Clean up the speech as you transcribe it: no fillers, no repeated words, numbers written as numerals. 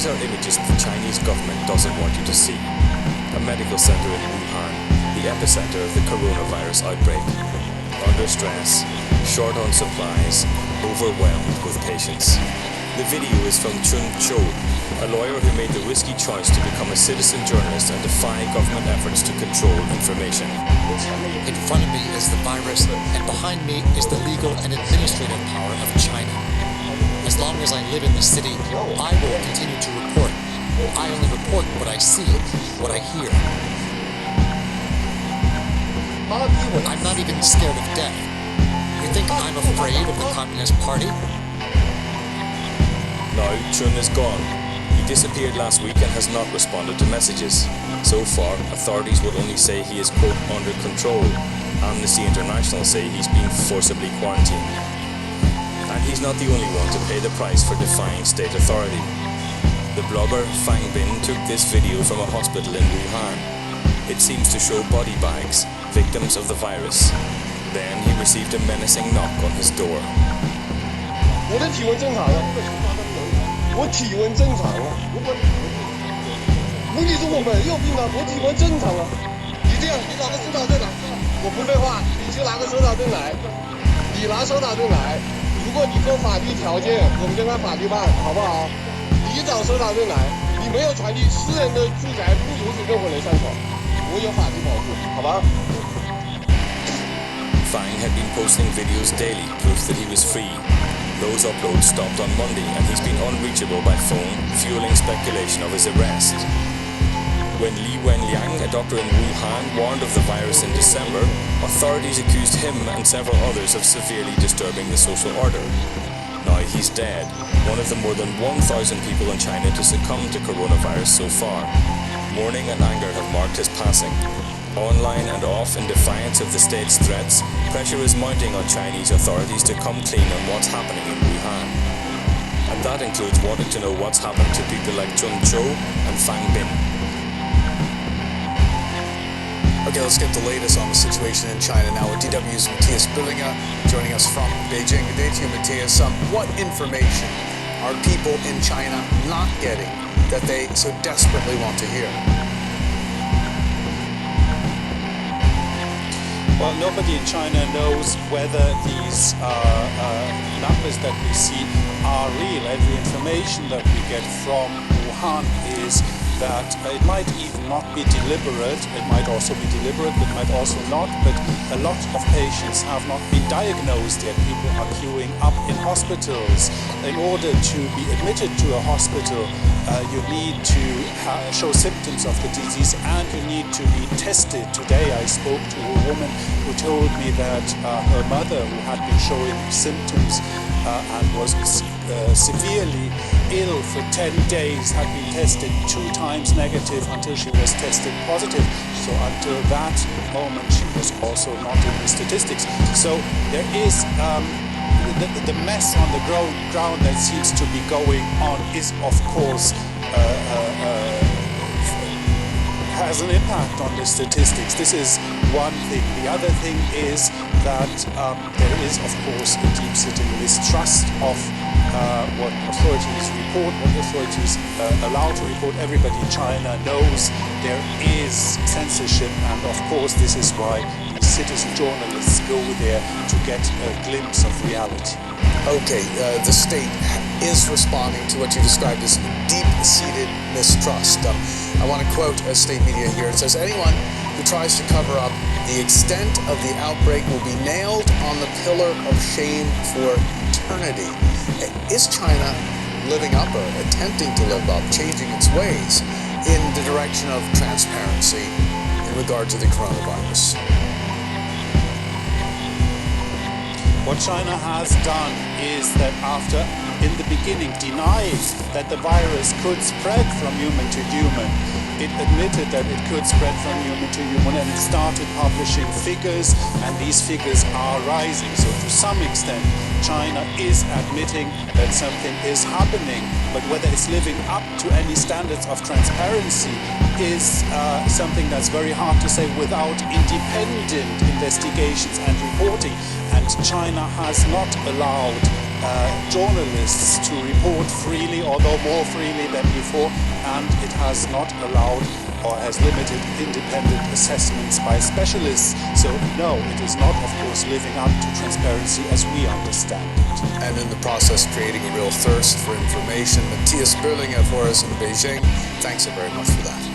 These are images the Chinese government doesn't want you to see. A medical center in Wuhan, the epicenter of the coronavirus outbreak. Under stress, short on supplies, overwhelmed with patients. The video is from Chun Cho, a lawyer who made the risky choice to become a citizen journalist and defy government efforts to control information. In front of me is the virus, and behind me is the legal and administrative power of China. As long as I live in the city, I will continue to report. I only report what I see, what I hear. I'm not even scared of death. You think I'm afraid of the Communist Party? Now, Chun is gone. He disappeared last week and has not responded to messages. So far, authorities would only say he is, quote, under control. Amnesty International say he's been forcibly quarantined. And he's not the only one to pay the price for defying state authority. The blogger Fang Bin took this video from a hospital in Wuhan. It seems to show body bags, victims of the virus. Then he received a menacing knock on his door. 我的体温正常了，我体温正常了。问题是我没有病啊，我体温正常了。你这样，你拿个收查证来，我不废话，你就拿个收查证来，你拿收查证来。如果你够法律条件，我们就按法律办，好不好？你找收查证来，你没有传递私人的住宅，不允许任何人上床，我有法律保护，好吧？ Fang had been posting videos daily, proof that he was free. Those uploads stopped on Monday and he's been unreachable by phone, fueling speculation of his arrest. When Li Wenliang, a doctor in Wuhan, warned of the virus in December, authorities accused him and several others of severely disturbing the social order. Now he's dead, one of the more than 1,000 people in China to succumb to coronavirus so far. Mourning and anger have marked his passing. Online and off, in defiance of the state's threats, pressure is mounting on Chinese authorities to come clean on what's happening in Wuhan. And that includes wanting to know what's happened to people like Chun Cho and Fang Bin. Okay, let's get the latest on the situation in China now with DW's Matthias Billinger joining us from Beijing. Good day to you, Matthias. What information are people in China not getting that they so desperately want to hear? Well, nobody in China knows whether these numbers that we see are real. Every information that we get from Wuhan is that it might even not be deliberate, it might also be deliberate, but might also not, but a lot of patients have not been diagnosed yet. People are queuing up in hospitals. In order to be admitted to a hospital, you need to show symptoms of the disease and you need to be tested. Today I spoke to a woman who told me that her mother, who had been showing symptoms and was severely ill for 10 days, had been tested 2 times negative until she was tested positive. So until that moment she was also not in the statistics. So there is the mess on the ground that seems to be going on is of course has an impact on the statistics. This is one thing. The other thing is that there is of course a deep-sitting mistrust of what authorities report, what authorities allow to report. Everybody in China knows there is censorship, and of course this is why these citizen journalists go there to get a glimpse of reality. Okay, the state is responding to what you described as deep-seated mistrust. I want to quote a state media here. It says, anyone who tries to cover up the extent of the outbreak will be nailed on the pillar of shame for eternity. Is China living up or attempting to live up, changing its ways in the direction of transparency in regard to the coronavirus? What China has done is that after, in the beginning, denying that the virus could spread from human to human, it admitted that it could spread from human to human, and it started publishing figures, and these figures are rising. So to some extent, China is admitting that something is happening, but whether it's living up to any standards of transparency is something that's very hard to say without independent investigations and reporting. And China has not allowed journalists to report freely, although more freely than before, and it has not allowed or has limited independent assessments by specialists. So no, it is not, of course, living up to transparency as we understand it. And in the process creating a real thirst for information. Matthias Berlinger for us in Beijing. Thanks so very much for that.